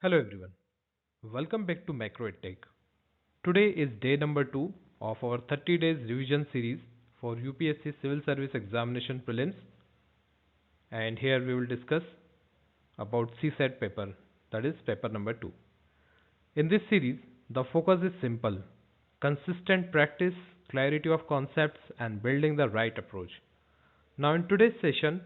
Hello everyone, welcome back to MacroEdtech. Today is day number 2 of our 30 days revision series for UPSC Civil Service Examination Prelims, and here we will discuss about CSET paper, that is paper number 2. In this series, the focus is simple: consistent practice, clarity of concepts and building the right approach. Now in today's session,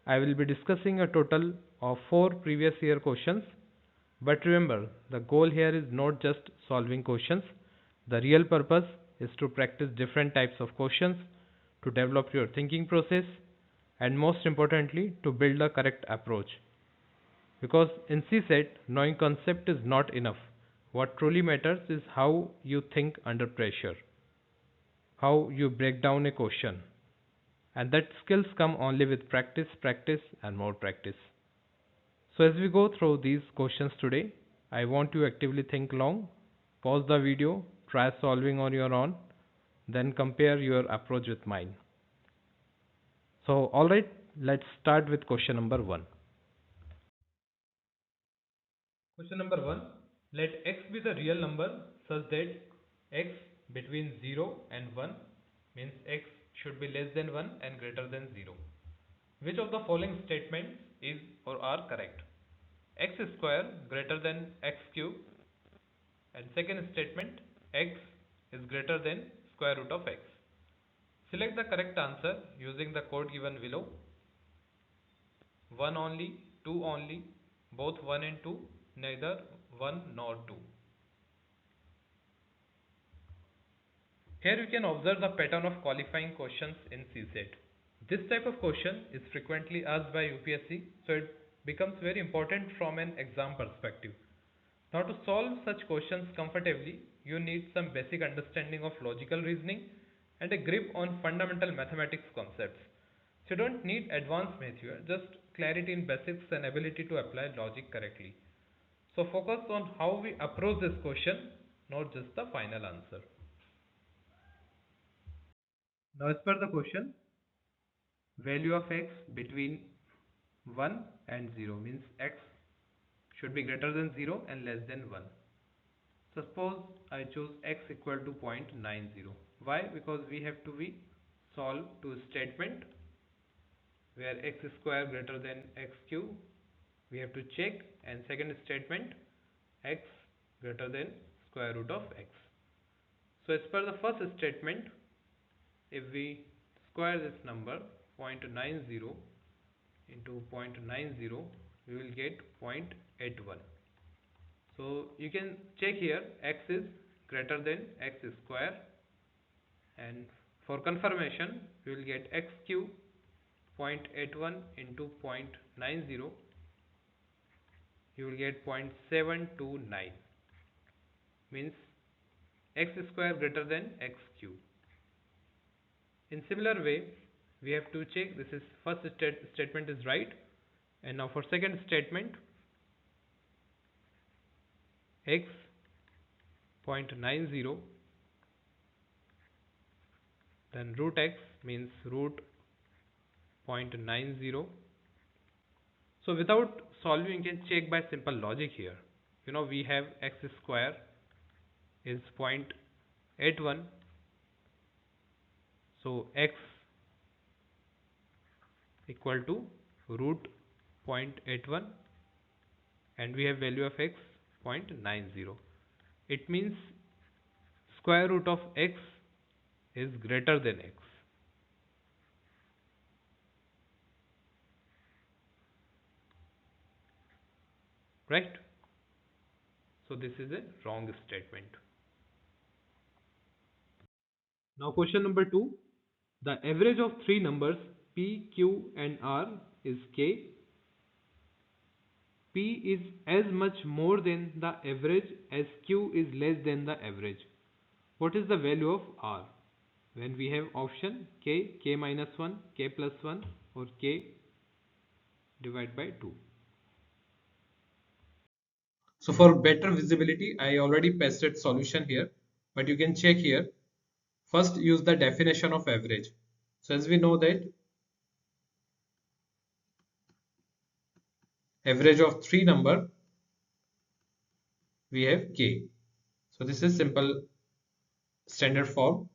I will be discussing a total of 4 previous year questions. But remember, the goal here is not just solving questions. The real purpose is to practice different types of questions, to develop your thinking process, and most importantly, to build a correct approach. Because in CSET, knowing concept is not enough. What truly matters is how you think under pressure, how you break down a question, and that skills come only with practice, practice, and more practice. So as we go through these questions today, I want you to actively think long, pause the video, try solving on your own, then compare your approach with mine. So alright, let's start with question number 1. Question number 1. Let x be the real number such that x between 0 and 1 means x should be less than 1 and greater than 0. Which of the following statements is or are correct? X square greater than x cube, and second statement, x is greater than square root of x. Select the correct answer using the code given below. 1 only, 2 only, both 1 and 2, neither 1 nor 2. Here you can observe the pattern of qualifying questions in CSET. This type of question is frequently asked by UPSC, so it becomes very important from an exam perspective. Now to solve such questions comfortably, you need some basic understanding of logical reasoning and a grip on fundamental mathematics concepts. So you don't need advanced math here, just clarity in basics and ability to apply logic correctly. So focus on how we approach this question, not just the final answer. Now as per the question, value of x between 1 and 0 means x should be greater than 0 and less than 1. Suppose I choose x equal to 0.90. Why? Because we have to be solve to a statement where x square greater than x cube. We have to check, and second statement, x greater than square root of x. So as per the first statement, if we square this number 0.90 into 0.90, we will get 0.81. So you can check here, x is greater than x square, and for confirmation we will get x cube 0.81 into 0.90, you will get 0.729, means x square greater than x cube. In similar way, we have to check this is first statement is right, and now for second statement, x 0.90, then root x means root 0.90. So without solving, you can check by simple logic here. You know, we have x square is 0.81, so x equal to root 0.81, and we have value of x 0.90. It means square root of x is greater than x. Right? So this is a wrong statement. Now question number 2. The average of three numbers p, q and r is k. P is as much more than the average as q is less than the average. What is the value of r? When we have option k, k minus 1, k plus 1 or k divided by 2. So for better visibility, I already pasted solution here, but you can check here. First, use the definition of average. So as we know that average of three number we have k. So this is simple standard form.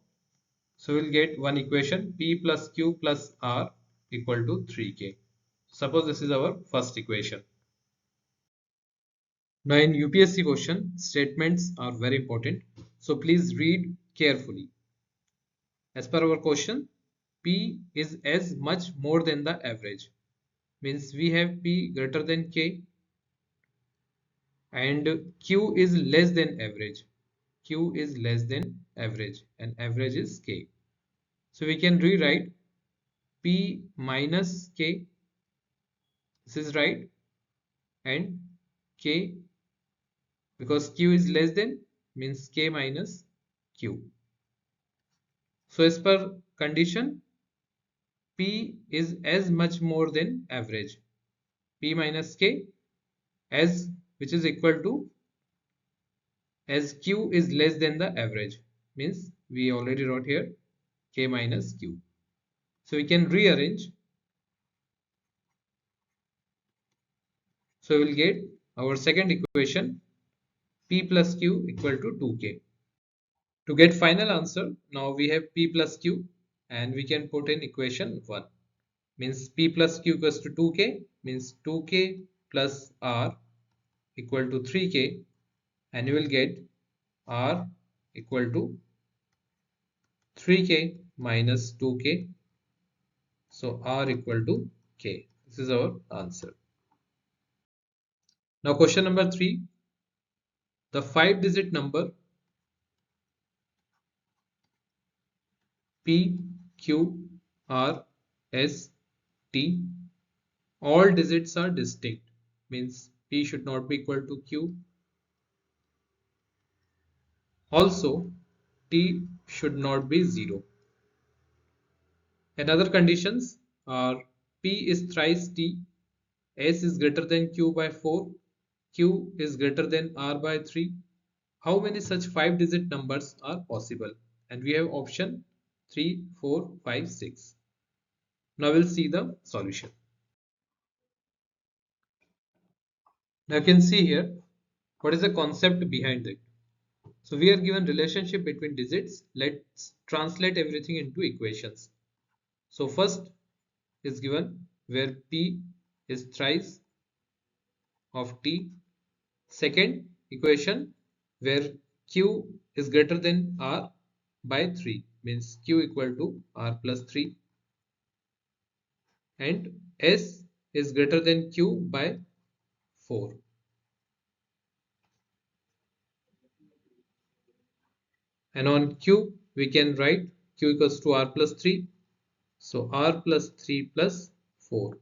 So we'll get one equation, p plus q plus r equal to 3k. Suppose this is our first equation. Now in UPSC question, statements are very important. So please read carefully. As per our question, P is as much more than the average. Means we have P greater than K and Q is less than average. Q is less than average and average is K. So we can rewrite P minus K. This is right. And K, because Q is less than, means K minus Q. So as per condition, P is as much more than average. P minus K, as which is equal to, as Q is less than the average, means we already wrote here K minus Q. So we can rearrange. So we will get our second equation, P plus Q equal to 2K. To get final answer, now we have P plus Q and we can put in equation 1. Means P plus Q equals to 2K, means 2K plus R equal to 3K, and you will get R equal to 3K minus 2K. So R equal to K. This is our answer. Now question number 3. The 5-digit number P, Q, R, S, T, all digits are distinct. Means P should not be equal to Q. Also, T should not be 0. And other conditions are P is thrice T, S is greater than Q by 4, Q is greater than R by 3. How many such 5-digit numbers are possible? And we have option 3, 4, 5, 6. Now we'll see the solution. Now you can see here what is the concept behind it. So we are given relationship between digits. Let's translate everything into equations. So first is given where P is thrice of T. Second equation where Q is greater than R by 3, means Q equal to R plus 3, and S is greater than Q by 4. And on Q we can write Q equals to R plus 3. So R plus 3 plus 4.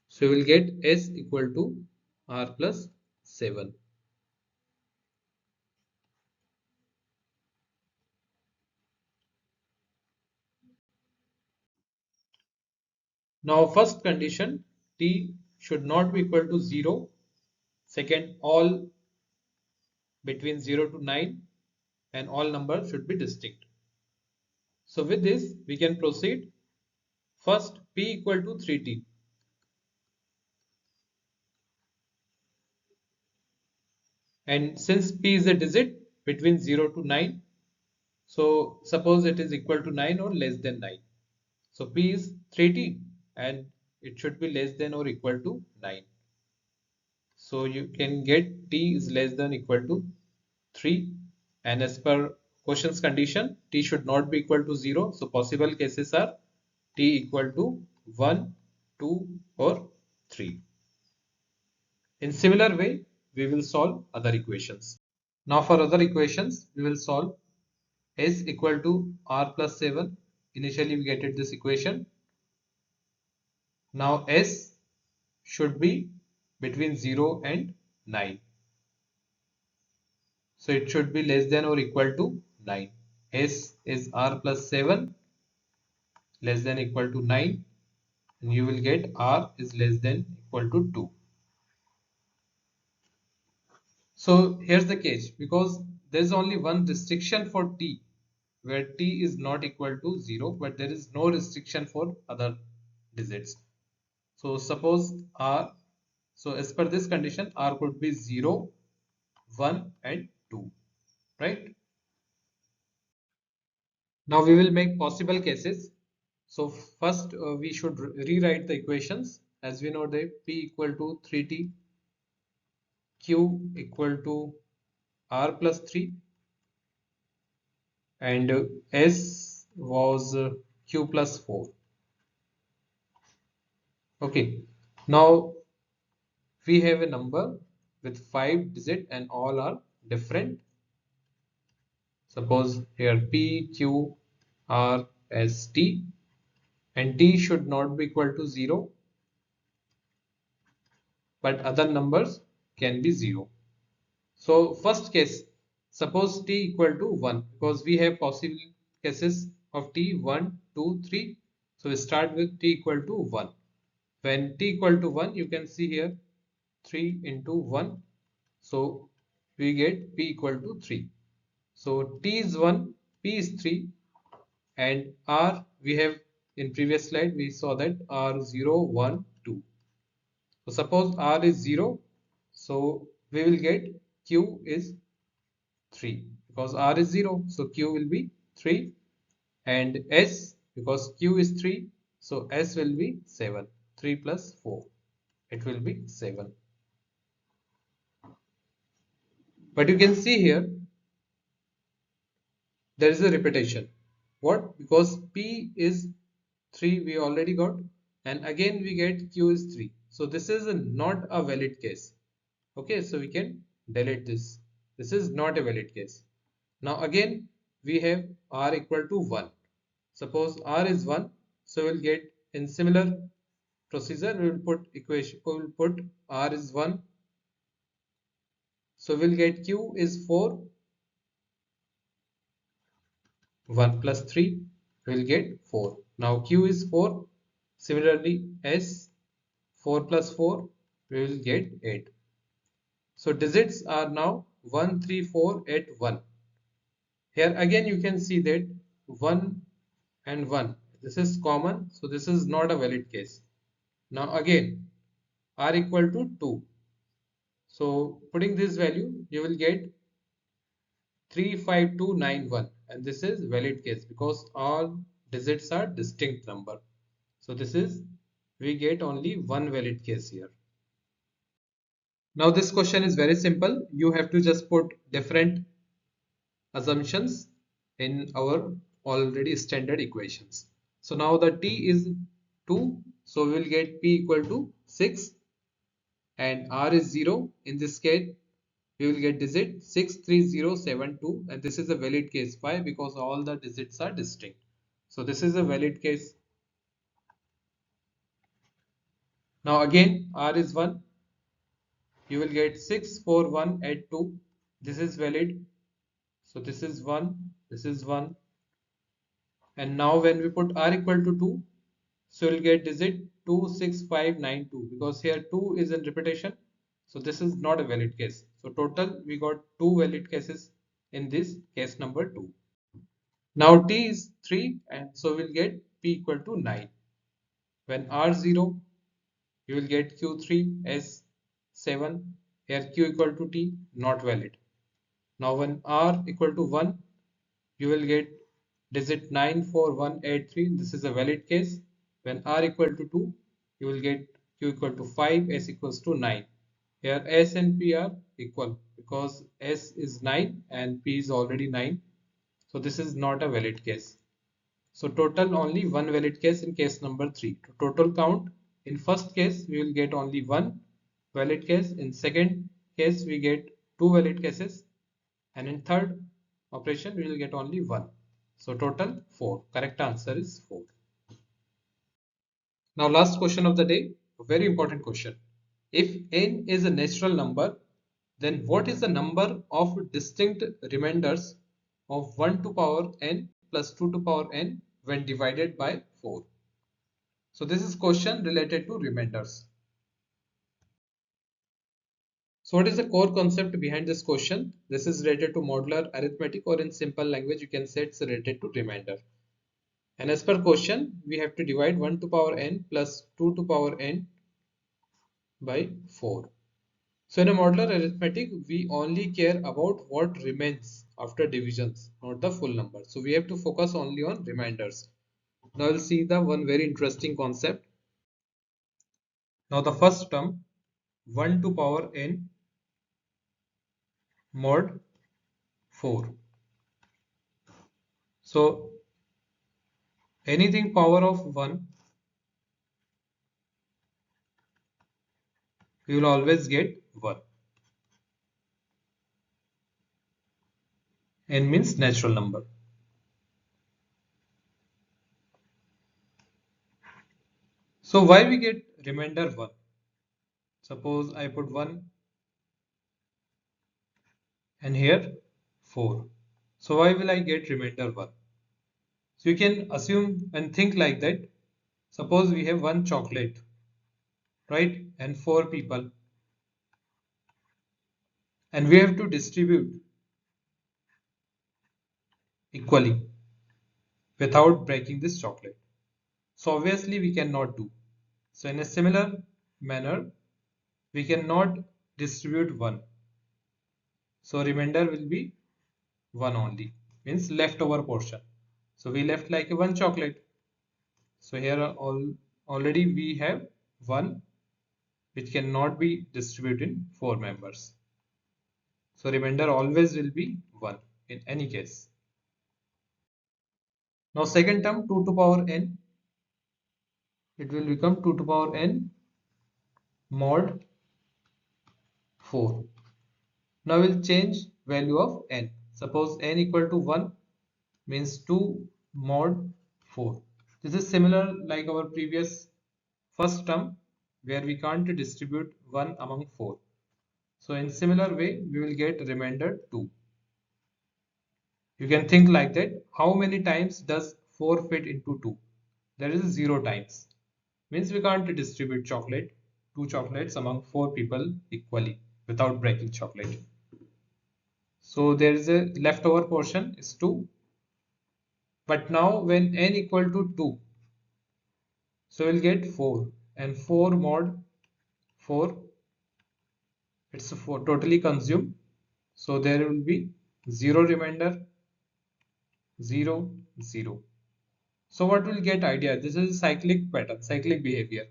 So we will get S equal to R plus 7. Now first condition, T should not be equal to 0. Second, all between 0 to 9 and all numbers should be distinct. So with this we can proceed. First, P equal to 3T. And since P is a digit between 0 to 9, so suppose it is equal to 9 or less than 9. So P is 3T and it should be less than or equal to 9. So you can get T is less than equal to 3, and as per question's condition, T should not be equal to 0. So possible cases are T equal to 1, 2 or 3. In similar way, we will solve other equations. Now for other equations, we will solve S equal to R plus 7. Initially we get this equation. Now S should be between 0 and 9. So it should be less than or equal to 9. S is R plus 7 less than equal to 9, and you will get R is less than equal to 2. So here's the case, because there is only one restriction for T where T is not equal to 0, but there is no restriction for other digits. So suppose R So as per this condition, R could be 0, 1 and 2, right? Now we will make possible cases. So first we should rewrite the equations. As we know that P equal to 3T, Q equal to R plus 3 and S was Q plus 4. Okay, now we have a number with 5 digits and all are different. Suppose here P, Q, R, S, T, and T should not be equal to 0, but other numbers can be 0. So first case, suppose T equal to 1, because we have possible cases of T 1, 2, 3. So we start with T equal to 1. When T equal to 1, you can see here 3 into 1. So we get P equal to 3. So T is 1, P is 3, and R we have in previous slide we saw that R 0, 1, 2. So suppose R is 0, so we will get Q is 3 because R is 0, so Q will be 3, and S because Q is 3, so S will be 7. 3 plus 4, it will be 7. But you can see here there is a repetition. What? Because P is 3 we already got, and again we get Q is 3. So this is not a valid case. Okay, so we can delete this. This is not a valid case. Now again we have R equal to 1. Suppose R is 1, so we'll get in similar procedure we will put equation, we will put R is 1, so we'll get Q is 4, 1 plus 3 will get 4. Now Q is 4. Similarly S 4 plus 4 we will get 8. So digits are now 1, 3, 4, 8, 1. Here again you can see that 1 and 1. This is common, so this is not a valid case. Now again R equal to 2. So putting this value you will get 35291, and this is valid case because all digits are distinct number. So this is we get only one valid case here. Now this question is very simple. You have to just put different assumptions in our already standard equations. So now the T is 2, so we will get P equal to 6, and R is 0. In this case we will get digit 63072, and this is a valid case. Why? Because all the digits are distinct. So this is a valid case. Now again R is 1, you will get 64182. This is valid. So this is 1, this is 1, and now when we put R equal to 2, so we'll get digit 26592 because here 2 is in repetition. So this is not a valid case. So total we got 2 valid cases in this case number 2. Now T is 3, and so we'll get P equal to 9. When R 0, you will get Q3 as 7. Here Q equal to T, not valid. Now when R equal to 1, you will get digit 94183. This is a valid case. When R equal to 2, you will get Q equal to 5, S equals to 9. Here S and P are equal because S is 9 and P is already 9. So this is not a valid case. So total only one valid case in case number 3. Total count in first case we will get only one valid case. In second case we get two valid cases, and in third operation we will get only one. So total 4. Correct answer is 4. Now last question of the day, a very important question. If n is a natural number, then what is the number of distinct remainders of 1 to power n plus 2 to power n when divided by 4? So this is question related to remainders. So what is the core concept behind this question? This is related to modular arithmetic, or in simple language you can say it's related to remainder. And as per question, we have to divide 1 to power n plus 2 to power n by 4. So in a modular arithmetic, we only care about what remains after divisions, not the full number. So we have to focus only on remainders. Now we'll see the one very interesting concept. Now the first term, 1 to power n mod 4. So anything power of 1, we will always get 1. N means natural number. So why we get remainder 1? Suppose I put 1 and here 4. So why will I get remainder 1? So you can assume and think like that. Suppose we have one chocolate, right? And 4 people. And we have to distribute equally without breaking this chocolate. So obviously we cannot do. So in a similar manner, we cannot distribute 1. So remainder will be 1 only, means leftover portion. So we left like a 1 chocolate. So here already we have 1 which cannot be distributed in 4 members. So remainder always will be 1 in any case. Now second term 2 to power n, it will become 2 to power n mod 4. Now we'll change value of n. Suppose n equal to 1 means 2 mod 4. This is similar like our previous first term where we can't distribute 1 among 4. So in similar way we will get remainder 2. You can think like that. How many times does 4 fit into 2? That is 0 times. Means we can't distribute 2 chocolates among 4 people equally without breaking chocolate. So there is a leftover portion is 2. But now when n equal to 2, so we'll get 4 and 4 mod 4, it's 4 totally consumed. So there will be 0 remainder, 0, 0. So what we'll get idea? This is cyclic pattern, cyclic behavior.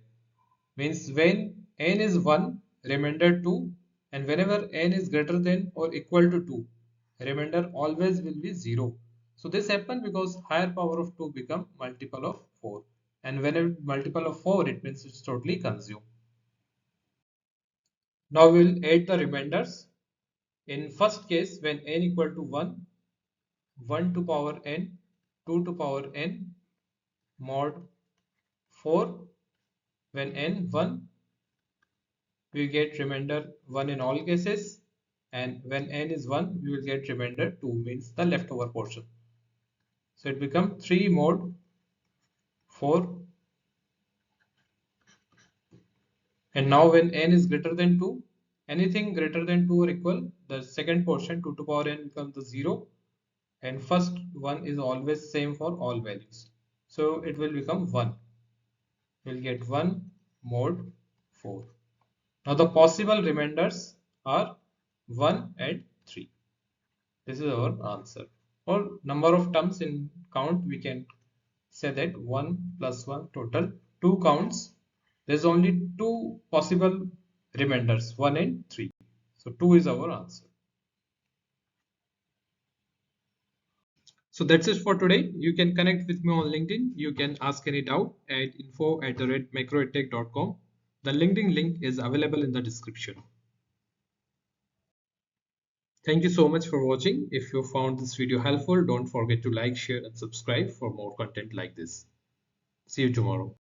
Means when n is 1, remainder 2, and whenever n is greater than or equal to 2, remainder always will be 0. So this happens because higher power of 2 become multiple of 4. And when a multiple of 4, it means it's totally consumed. Now we will add the remainders. In first case, when n equal to 1, 1 to power n, 2 to power n, mod 4. When n 1, we get remainder 1 in all cases, and when n is 1 we will get remainder 2, means the leftover portion. So it becomes 3 mod 4, and now when n is greater than 2, anything greater than 2 or equal, the second portion 2 to power n becomes the 0, and first one is always same for all values. So it will become 1. We'll get 1 mod 4. Now the possible remainders are 1 and 3. This is our answer. Or number of terms in count, we can say that 1 plus 1 total 2 counts. There's only 2 possible remainders, 1 and 3. So 2 is our answer. So that's it for today. You can connect with me on LinkedIn. You can ask any doubt at info@macroedtech.com. The LinkedIn link is available in the description. Thank you so much for watching. If you found this video helpful, don't forget to like, share and subscribe for more content like this. See you tomorrow.